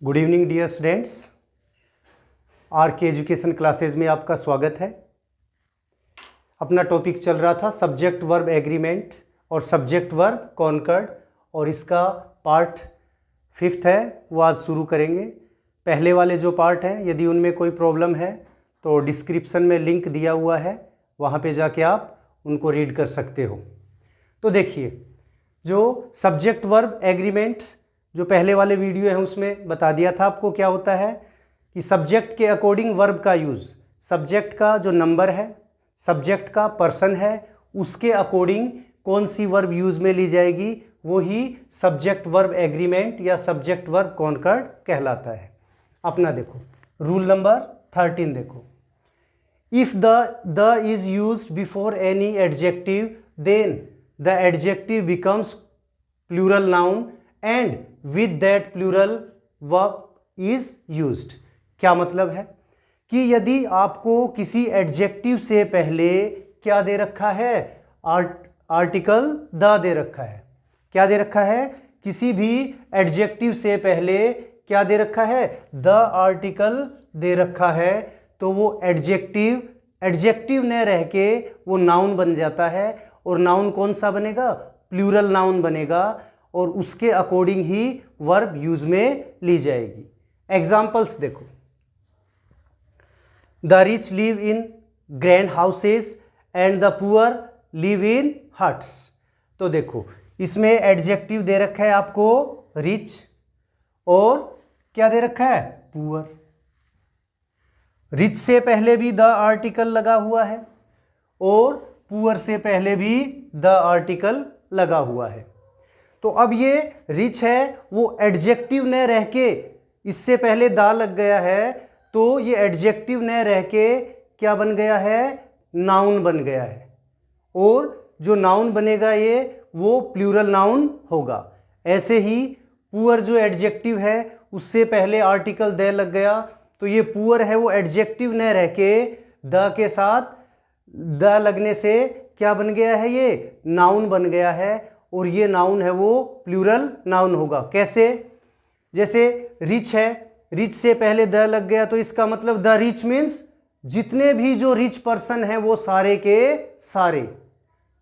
Good evening dear students. R K education classes में आपका स्वागत है। अपना टॉपिक चल रहा था सब्जेक्ट वर्ब एग्रीमेंट और सब्जेक्ट वर्ब कॉन्कर्ड, और इसका पार्ट 5 है वो आज शुरू करेंगे। पहले वाले जो पार्ट हैं यदि उनमें कोई प्रॉब्लम है तो डिस्क्रिप्शन में लिंक दिया हुआ है, वहाँ पे जाके आप उनको रीड कर सकते हो। तो देखिए, जो सब्जेक्ट वर्ब एग्रीमेंट जो पहले वाले वीडियो है उसमें बता दिया था आपको क्या होता है कि सब्जेक्ट के अकॉर्डिंग वर्ब का यूज़, सब्जेक्ट का जो नंबर है, सब्जेक्ट का पर्सन है, उसके अकॉर्डिंग कौन सी वर्ब यूज़ में ली जाएगी, वो ही सब्जेक्ट वर्ब एग्रीमेंट या सब्जेक्ट वर्ब कॉन्कर्ड कहलाता है। अपना देखो रूल नंबर 13 देखो, if the is used before any adjective then the adjective becomes plural noun and with that plural verb is used. क्या मतलब है कि यदि आपको किसी एडजेक्टिव से पहले क्या दे रखा है, आर्टिकल द दे रखा है। क्या दे रखा है? किसी भी एडजेक्टिव से पहले क्या दे रखा है? द आर्टिकल दे रखा है, तो वो एडजेक्टिव न रह के वो नाउन बन जाता है। और नाउन कौन सा बनेगा? प्लूरल नाउन बनेगा, और उसके अकॉर्डिंग ही वर्ब यूज में ली जाएगी। एग्जाम्पल्स देखो, the rich live in grand houses and the poor live in huts. तो देखो इसमें एडजेक्टिव दे रखा है आपको रिच, और क्या दे रखा है? पुअर। रिच से पहले भी द आर्टिकल लगा हुआ है, और पुअर से पहले भी द आर्टिकल लगा हुआ है। तो अब ये रिच है वो एडजेक्टिव न रह के, इससे पहले दा लग गया है, तो ये एडजेक्टिव न रह के क्या बन गया है? नाउन बन गया है। और जो नाउन बनेगा ये वो प्लूरल नाउन होगा। ऐसे ही पुअर जो एडजेक्टिव है उससे पहले आर्टिकल द लग गया, तो ये पुअर है वो एडजेक्टिव न रह के द के साथ द लगने से क्या बन गया है? ये नाउन बन गया है, और ये नाउन है वो प्लूरल नाउन होगा। कैसे? जैसे रिच है, रिच से पहले द लग गया, तो इसका मतलब द रिच मीन्स जितने भी जो रिच पर्सन है वो सारे के सारे।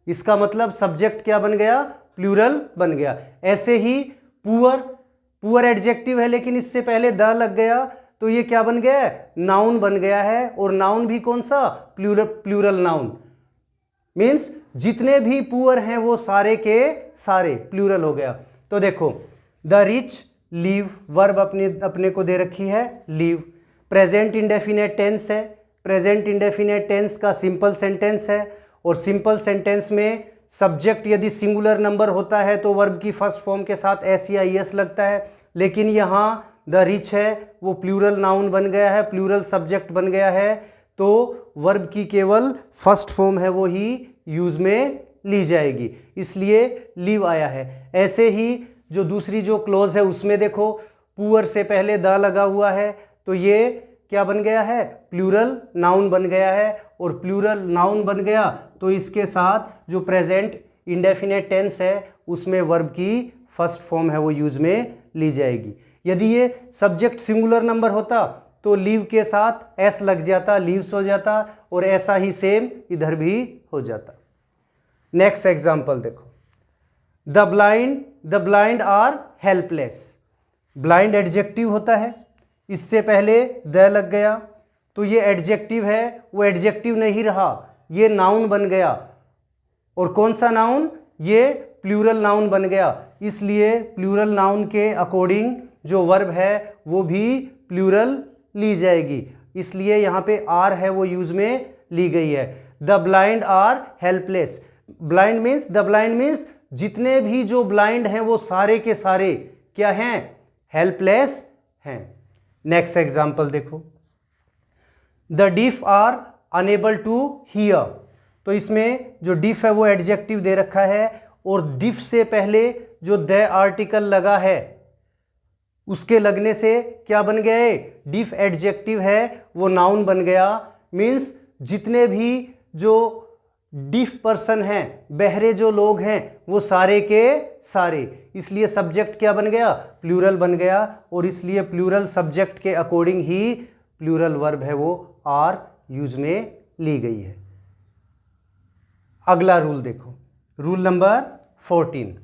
इसका मतलब सब्जेक्ट क्या बन गया? प्लूरल बन गया। ऐसे ही पुअर एडजेक्टिव है लेकिन इससे पहले द लग गया, तो ये क्या बन गया है? नाउन बन गया है। और नाउन भी कौन सा? प्लूरल नाउन मीन्स जितने भी पुअर हैं वो सारे के सारे, प्लूरल हो गया। तो देखो द रिच लीव, वर्ब अपने को दे रखी है लीव। प्रेजेंट इंडेफिनेट टेंस है, प्रेजेंट इंडेफिनेट टेंस का सिंपल सेंटेंस है, और सिंपल सेंटेंस में सब्जेक्ट यदि सिंगुलर नंबर होता है तो वर्ब की फर्स्ट फॉर्म के साथ एस या ईएस लगता है, लेकिन यहाँ द रिच है वो प्लूरल नाउन बन गया है, प्लूरल सब्जेक्ट बन गया है, तो वर्ब की केवल फर्स्ट फॉर्म है वो ही यूज में ली जाएगी, इसलिए लीव आया है। ऐसे ही जो दूसरी जो क्लोज है उसमें देखो पुअर से पहले द लगा हुआ है, तो ये क्या बन गया है? प्लूरल नाउन बन गया है। और प्लूरल नाउन बन गया तो इसके साथ जो प्रेजेंट इंडेफिनेट टेंस है उसमें वर्ब की फर्स्ट फॉर्म है वो यूज में ली जाएगी। यदि ये सब्जेक्ट सिंगुलर नंबर होता तो लीव के साथ एस लग जाता, लीव्स हो जाता, और ऐसा ही सेम इधर भी हो जाता। नेक्स्ट एग्जांपल देखो, the blind are helpless. Blind adjective होता है, इससे पहले द लग गया, तो ये एडजेक्टिव है वो एडजेक्टिव नहीं रहा, ये नाउन बन गया। और कौन सा नाउन? ये प्लूरल नाउन बन गया, इसलिए प्लूरल नाउन के अकॉर्डिंग जो वर्ब है वो भी प्लूरल ली जाएगी, इसलिए यहाँ पे आर है वो यूज में ली गई है। The blind are helpless. Blind means जितने भी जो ब्लाइंड हैं वो सारे के सारे क्या हैं? हेल्पलेस हैं। नेक्स्ट एग्जांपल देखो, the deaf are unable to hear. तो इसमें जो डिफ है वो एडजेक्टिव दे रखा है, और डिफ से पहले जो द आर्टिकल लगा है उसके लगने से क्या बन गया है? डिफ एडजेक्टिव है वो नाउन बन गया। मीन्स जितने भी जो डिफ पर्सन हैं, बहरे जो लोग हैं वो सारे के सारे, इसलिए सब्जेक्ट क्या बन गया, प्लूरल बन गया, और इसलिए प्लूरल सब्जेक्ट के अकॉर्डिंग ही प्लूरल वर्ब है वो आर यूज में ली गई है। अगला रूल देखो, rule number 14,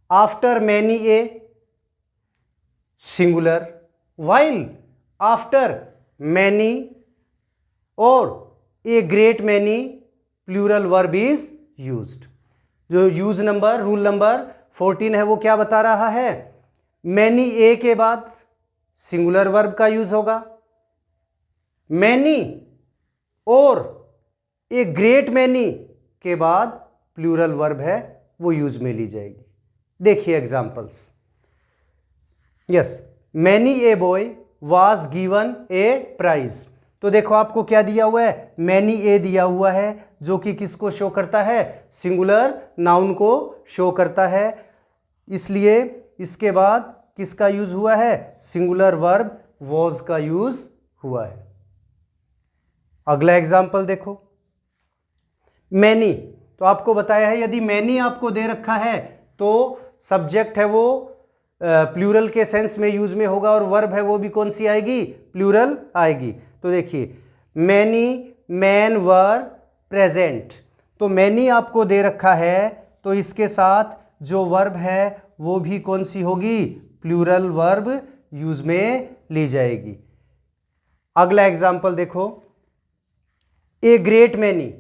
after many a singular, while after many or a great many plural verb is used. जो यूज नंबर रूल नंबर 14 है वो क्या बता रहा है, मैनी ए के बाद सिंगुलर वर्ब का यूज होगा, many or a great many के बाद प्लूरल वर्ब है वो यूज में ली जाएगी। देखिए examples, yes, many a boy was given a prize. तो देखो आपको क्या दिया हुआ है, मैनी ए दिया हुआ है जो कि किसको शो करता है, सिंगुलर नाउन को शो करता है, इसलिए इसके बाद किसका यूज हुआ है, सिंगुलर वर्ब वॉज का यूज हुआ है। अगला एग्जांपल देखो, मैनी, तो आपको बताया है यदि मैनी आपको दे रखा है तो सब्जेक्ट है वो प्लूरल के सेंस में यूज में होगा और वर्ब है वो भी कौन सी आएगी, प्लूरल आएगी। तो देखिए मैनी मैन वर प्रेजेंट, तो मैनी आपको दे रखा है तो इसके साथ जो वर्ब है वो भी कौन सी होगी, प्लूरल वर्ब यूज में ली जाएगी। अगला एग्जांपल देखो, ए ग्रेट मैनी,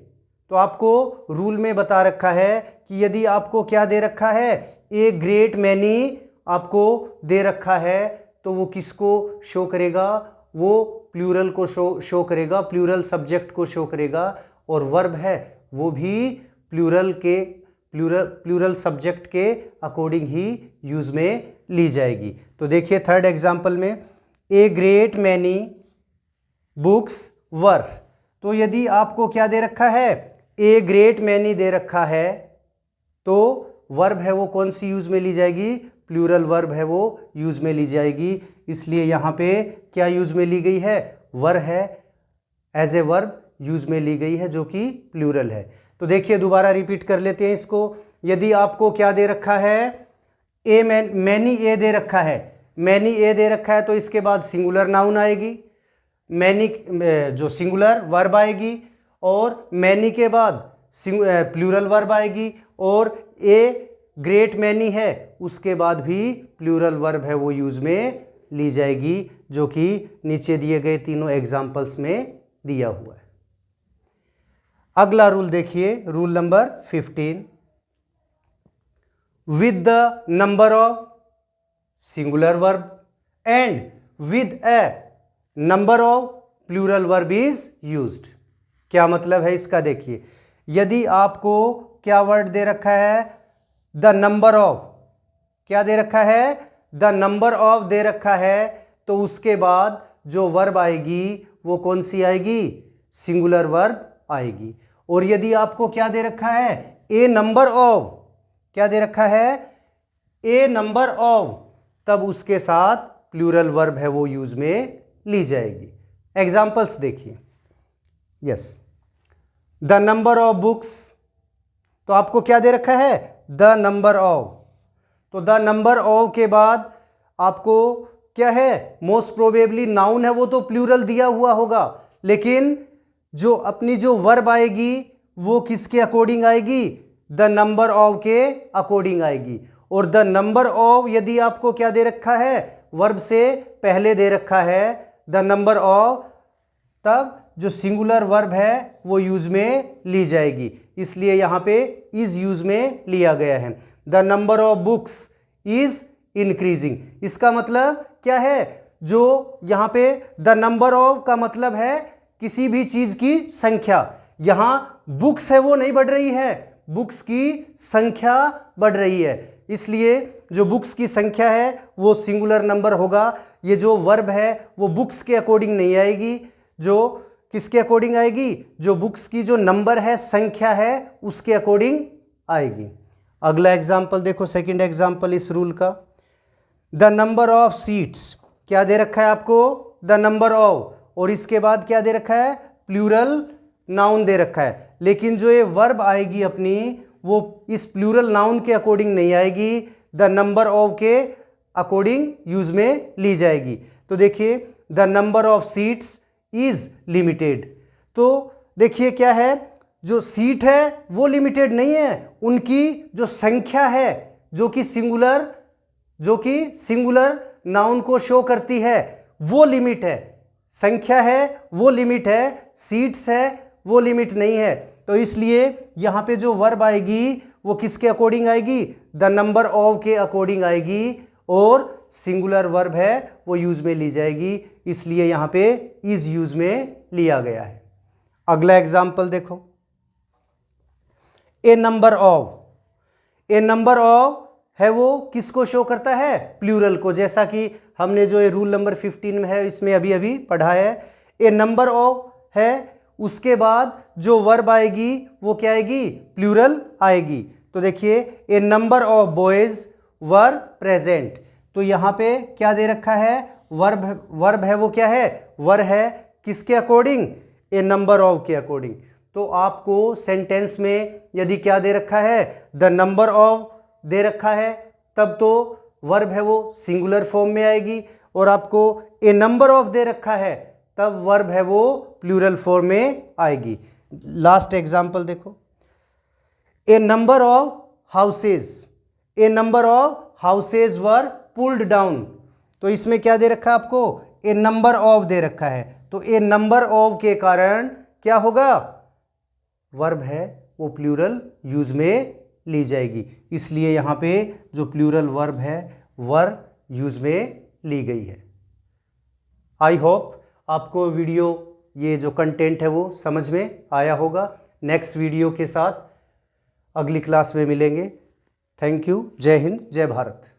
तो आपको रूल में बता रखा है कि यदि आपको क्या दे रखा है, ए ग्रेट मैनी आपको दे रखा है तो वो किसको शो करेगा, वो प्लूरल को शो करेगा, प्लूरल सब्जेक्ट को शो करेगा, और वर्ब है वो भी प्लूरल सब्जेक्ट के अकॉर्डिंग ही यूज में ली जाएगी। तो देखिए थर्ड एग्जांपल में, ए ग्रेट मैनी बुक्स वर, तो यदि आपको क्या दे रखा है, ए ग्रेट मैनी दे रखा है तो वर्ब है वो कौन सी यूज में ली जाएगी, प्लूरल वर्ब है वो यूज में ली जाएगी, इसलिए यहां पे क्या यूज में ली गई है, वर है एज ए वर्ब यूज में ली गई है जो कि प्लूरल है। तो देखिए दोबारा रिपीट कर लेते हैं इसको, यदि आपको क्या दे रखा है, ए मैनी ए दे रखा है, मैनी ए दे रखा है तो इसके बाद सिंगुलर नाउन आएगी, मैनी जो सिंगुलर वर्ब आएगी, और मैनी के बाद प्लूरल वर्ब आएगी, और ए ग्रेट मैनी है उसके बाद भी प्लूरल वर्ब है वो यूज में ली जाएगी जो कि नीचे दिए गए तीनों एग्जाम्पल्स में दिया हुआ है। अगला रूल देखिए, rule number 15, with the number of singular verb and with a number of plural verb is used. क्या मतलब है इसका, देखिए यदि आपको क्या वर्ड दे रखा है, द नंबर ऑफ, क्या दे रखा है, द नंबर ऑफ दे रखा है, तो उसके बाद जो वर्ब आएगी वो कौन सी आएगी, सिंगुलर वर्ब आएगी। और यदि आपको क्या दे रखा है, ए नंबर ऑफ, क्या दे रखा है, ए नंबर ऑफ, तब उसके साथ प्लूरल वर्ब है वो यूज में ली जाएगी। एग्जाम्पल्स देखिए, yes, the number of books, तो आपको क्या दे रखा है, द नंबर ऑफ, तो द नंबर ऑफ के बाद आपको क्या है, मोस्ट प्रोबेबली नाउन है वो तो प्लूरल दिया हुआ होगा, लेकिन जो अपनी जो वर्ब आएगी वो किसके अकॉर्डिंग आएगी, द नंबर ऑफ के अकॉर्डिंग आएगी। और द नंबर ऑफ यदि आपको क्या दे रखा है, वर्ब से पहले दे रखा है द नंबर ऑफ, तब जो सिंगुलर वर्ब है वो यूज में ली जाएगी, इसलिए यहां पे इज यूज में लिया गया है। The number of books is increasing, इसका मतलब क्या है, जो यहां पे द नंबर ऑफ का मतलब है किसी भी चीज की संख्या, यहां बुक्स है वो नहीं बढ़ रही है, बुक्स की संख्या बढ़ रही है, इसलिए जो बुक्स की संख्या है वो सिंगुलर नंबर होगा। ये जो वर्ब है वो बुक्स के अकॉर्डिंग नहीं आएगी, जो किसके अकॉर्डिंग आएगी, जो बुक्स की जो नंबर है, संख्या है, उसके अकॉर्डिंग आएगी। अगला एग्जाम्पल देखो, सेकंड एग्जाम्पल इस रूल का, द नंबर ऑफ सीट्स, क्या दे रखा है आपको, द नंबर ऑफ, और इसके बाद क्या दे रखा है, प्लूरल नाउन दे रखा है, लेकिन जो ये वर्ब आएगी अपनी वो इस प्लूरल नाउन के अकॉर्डिंग नहीं आएगी, द नंबर ऑफ के अकॉर्डिंग यूज में ली जाएगी। तो देखिए the number of seats is limited. तो देखिए क्या है, जो सीट है वो लिमिटेड नहीं है, उनकी जो संख्या है जो कि सिंगुलर नाउन को शो करती है वो लिमिट है। संख्या है वो लिमिट है, सीट्स है वो लिमिट नहीं है। तो इसलिए यहां पे जो वर्ब आएगी वो किसके अकॉर्डिंग आएगी, द नंबर ऑफ के अकॉर्डिंग आएगी, और सिंगुलर वर्ब है वो यूज में ली जाएगी, इसलिए यहां पे इज यूज में लिया गया है। अगला एग्जाम्पल देखो, ए नंबर ऑफ है वो किसको शो करता है, प्लूरल को, जैसा कि हमने जो ये रूल नंबर 15 में है इसमें अभी अभी पढ़ा है। ए नंबर ऑफ है, उसके बाद जो वर्ब आएगी वो क्या आएगी, प्लूरल आएगी। तो देखिए a number of boys were present, तो यहां पे क्या दे रखा है, वर्ब है वो क्या है, वर है किसके अकॉर्डिंग, ए नंबर ऑफ के अकॉर्डिंग। तो आपको सेंटेंस में यदि क्या दे रखा है, द नंबर ऑफ दे रखा है, तब तो वर्ब है वो सिंगुलर फॉर्म में आएगी, और आपको ए नंबर ऑफ दे रखा है तब वर्ब है वो प्लूरल फॉर्म में आएगी। लास्ट एग्जांपल देखो, a number of houses were pulled down, तो इसमें क्या दे रखा है आपको, ए नंबर ऑफ दे रखा है। तो ए नंबर ऑफ के कारण क्या होगा, वर्ब है वो प्लूरल यूज में ली जाएगी, इसलिए यहां पे जो प्लूरल वर्ब है वर यूज में ली गई है। आई होप आपको वीडियो ये जो कंटेंट है वो समझ में आया होगा। नेक्स्ट वीडियो के साथ अगली क्लास में मिलेंगे। Thank you. जय हिंद, जय भारत।